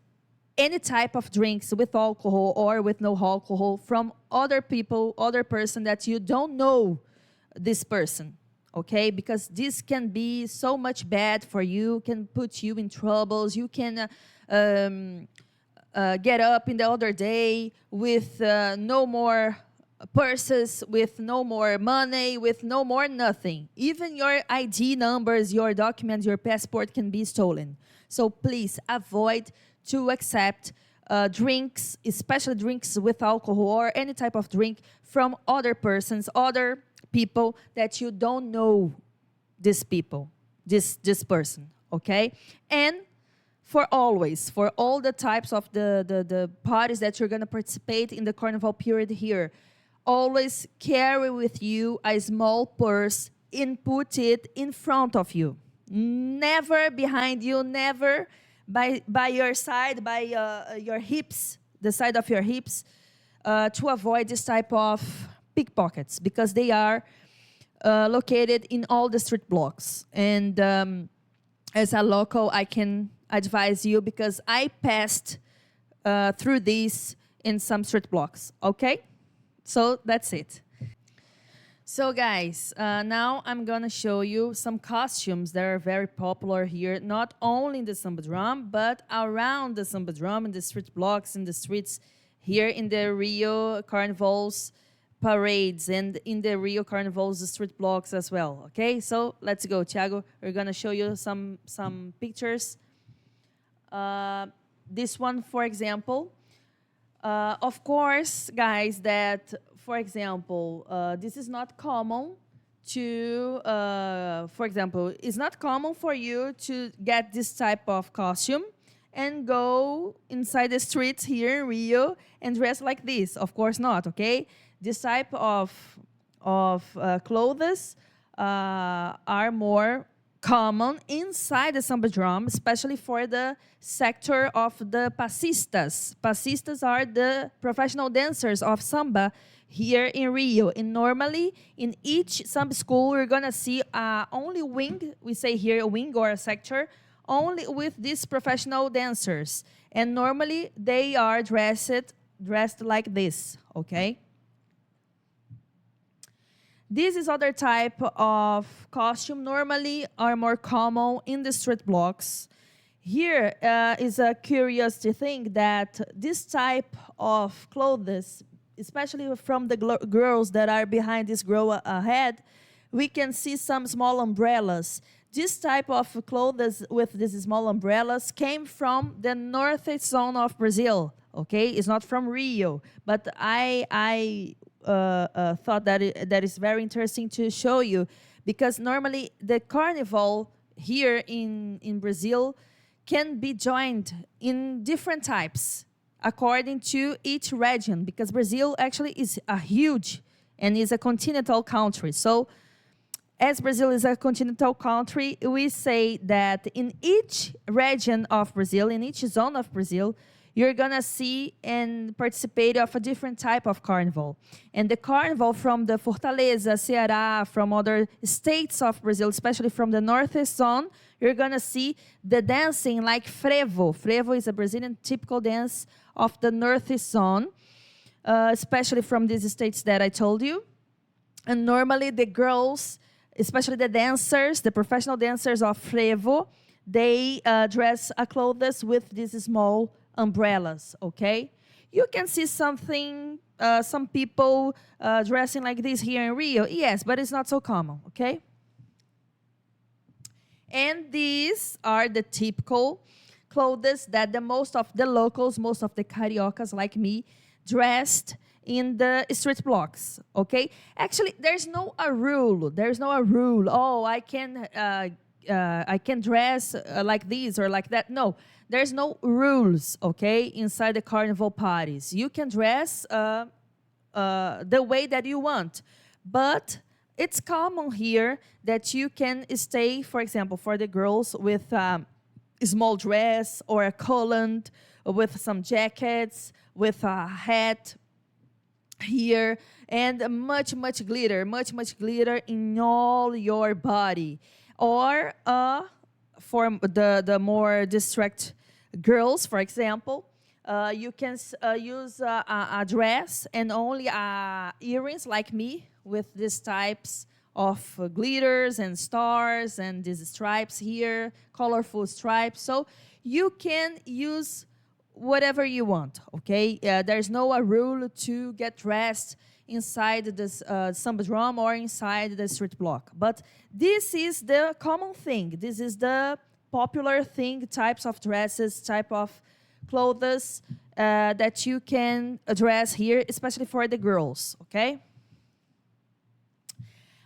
any type of drinks with alcohol or with no alcohol from other people, other person that you don't know this person, okay? Because this can be so much bad for you, can put you in troubles. You can get up in the other day with no more purses, with no more money, with no more nothing. Even your ID numbers, your documents, your passport can be stolen. So please avoid to accept drinks, especially drinks with alcohol or any type of drink from other persons, other people that you don't know this person, okay? And for always, for all the types of the parties that you're going to participate in the carnival period here, always carry with you a small purse and put it in front of you. Never behind you, never by your side, by your hips, the side of your hips, to avoid this type of pickpockets, because they are located in all the street blocks. And as a local, I can advise you, because I passed through these in some street blocks, okay? So that's it. So guys, now I'm gonna show you some costumes that are very popular here, not only in the Samba Drum, but around the Samba Drum, in the street blocks, in the streets here in the Rio Carnival's parades, and in the Rio Carnival's street blocks as well, okay? So let's go, Thiago. We're gonna show you some pictures. This one, for example. Of course, guys, that, for example, this is not common to, for example, it's not common for you to get this type of costume and go inside the streets here in Rio and dress like this. Of course not, okay? This type of clothes are more common inside the samba drum, especially for the sector of the passistas. Passistas are the professional dancers of samba here in Rio. And normally, in each samba school, we're going to see only wing, we say here a wing or a sector, only with these professional dancers. And normally, they are dressed like this, okay? This is other type of costume, normally are more common in the street blocks. Here is a curious thing that this type of clothes, especially from the girls that are behind this girl ahead, we can see some small umbrellas. This type of clothes with these small umbrellas came from the northeast zone of Brazil, okay? It's not from Rio, but I thought that is very interesting to show you, because normally the carnival here in Brazil can be joined in different types according to each region, because Brazil actually is a huge and is a continental country. So as Brazil is a continental country, we say that in each region of Brazil, in each zone of Brazil, you're going to see and participate of a different type of carnival. And the carnival from the Fortaleza, Ceará, from other states of Brazil, especially from the northeast zone, you're going to see the dancing like frevo. Frevo is a Brazilian typical dance of the northeast zone, especially from these states that I told you. And normally the girls, especially the dancers, the professional dancers of frevo, they dress clothes with these small umbrellas, okay? You can see something, some people dressing like this here in Rio, yes, but it's not so common, okay? And these are the typical clothes that the most of the locals, most of the cariocas like me, dressed in the street blocks, okay? Actually, there's no a rule. There's no a rule. Oh, I can dress like this or like that. No, there's no rules, okay, inside the carnival parties. You can dress the way that you want, but it's common here that you can stay, for example, for the girls with a small dress or a collant, with some jackets, with a hat here, and much glitter in all your body. Or for the more distract girls, for example, you can use a dress and only earrings like me with these types of glitters and stars and these stripes here, colorful stripes. So you can use whatever you want, okay? There's no a rule to get dressed inside this samba drum or inside the street block. But this is the common thing. This is the popular thing, types of dresses, type of clothes that you can dress here, especially for the girls, okay?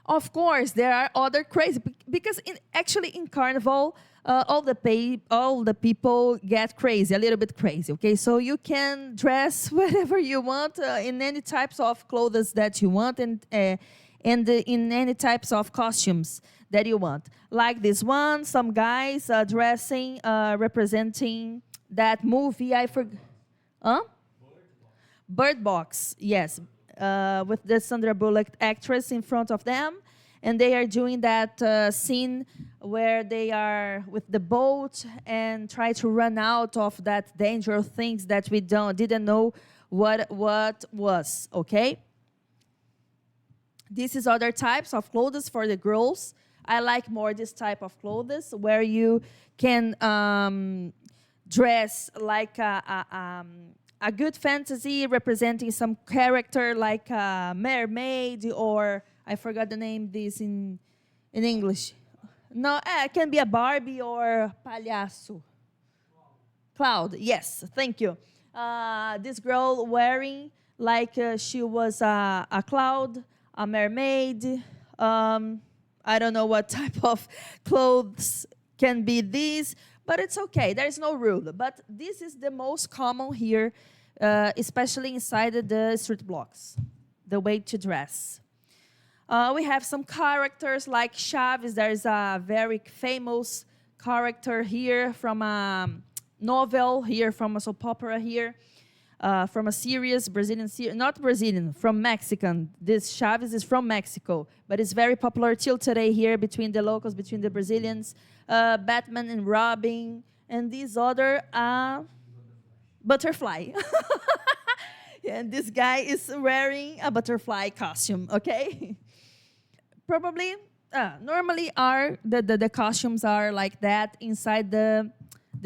Of course, there are other crazy, because actually in Carnival, all the people get crazy, a little bit crazy, okay? So you can dress whatever you want in any types of clothes that you want and in any types of costumes that you want. Like this one, some guys dressing, representing that movie, I forgot. Huh? Bird Box, yes. With the Sandra Bullock actress in front of them. And they are doing that scene where they are with the boat and try to run out of that dangerous things that we didn't know what was, okay? This is other types of clothes for the girls. I like more this type of clothes where you can dress like a good fantasy representing some character like a mermaid, or I forgot the name this in English. No, it can be a Barbie or palhaço. Cloud, yes, thank you. This girl wearing like she was a cloud, a mermaid. I don't know what type of clothes can be these, but it's okay. There's no rule. But this is the most common here, especially inside the street blocks, the way to dress. We have some characters like Chaves. There's a very famous character here from a novel here, from a soap opera here, from a series, Brazilian series, not Brazilian, from Mexican. This Chaves is from Mexico, but it's very popular till today here between the locals, between the Brazilians. Batman and Robin, and this other butterfly. And this guy is wearing a butterfly costume, okay? Probably, normally the costumes are like that inside the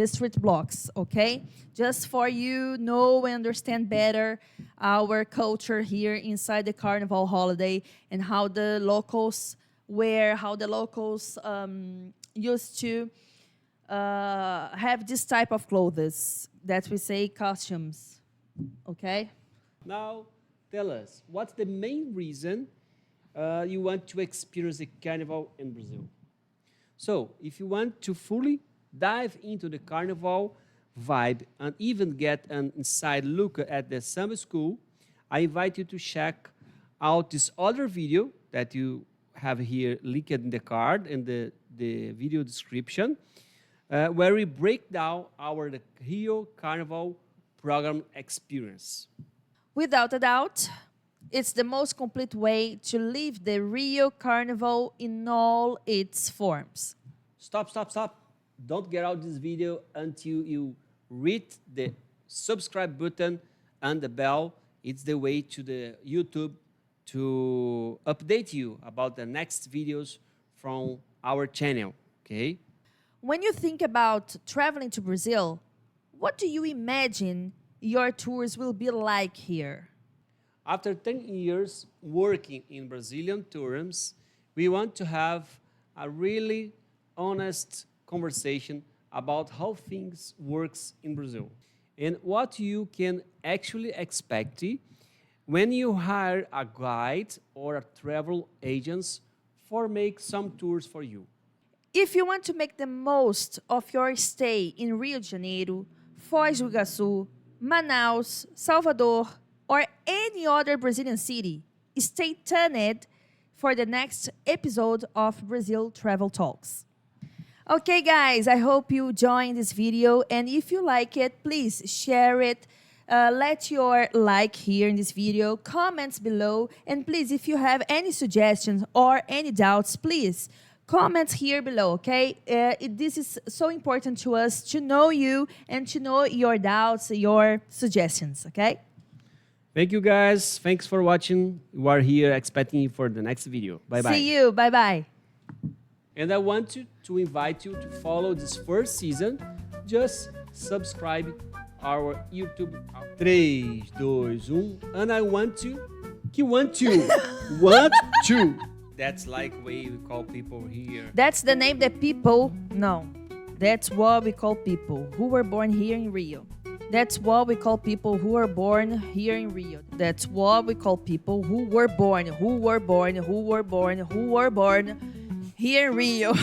street blocks, okay? Just for you know and understand better our culture here inside the Carnival holiday and how the locals wear, how the locals used to have this type of clothes that we say costumes, okay? Now, tell us, what's the main reason you want to experience the Carnival in Brazil? So, if you want to fully dive into the Carnival vibe and even get an inside look at the summer school, I invite you to check out this other video that you have here linked in the card in the video description, where we break down our Rio Carnival program experience. Without a doubt, it's the most complete way to live the Rio Carnival in all its forms. Stop. Don't get out this video until you read the subscribe button and the bell. It's the way to the YouTube to update you about the next videos from our channel, okay? When you think about traveling to Brazil, what do you imagine your tours will be like here? After 10 years working in Brazilian tourism, we want to have a really honest conversation about how things works in Brazil and what you can actually expect when you hire a guide or a travel agent for make some tours for you. If you want to make the most of your stay in Rio de Janeiro, Foz do Iguaçu, Manaus, Salvador, or any other Brazilian city, stay tuned for the next episode of Brazil Travel Talks. Okay, guys, I hope you joined this video, and if you like it, please share it. Let your like here in this video, comments below, and please, if you have any suggestions or any doubts, please comment here below, okay? This is so important to us to know you and to know your doubts, your suggestions, okay? Thank you, guys. Thanks for watching. We are here expecting you for the next video. Bye-bye. See you. Bye-bye. And I want to invite you to follow this first season. Just subscribe our YouTube. 3, 2, 1. And I want to. Want to. That's like way we call people here. That's the name that people know. That's what we call people who were born here in Rio. That's what we call people who were born here in Rio. That's what we call people who were born here in Rio.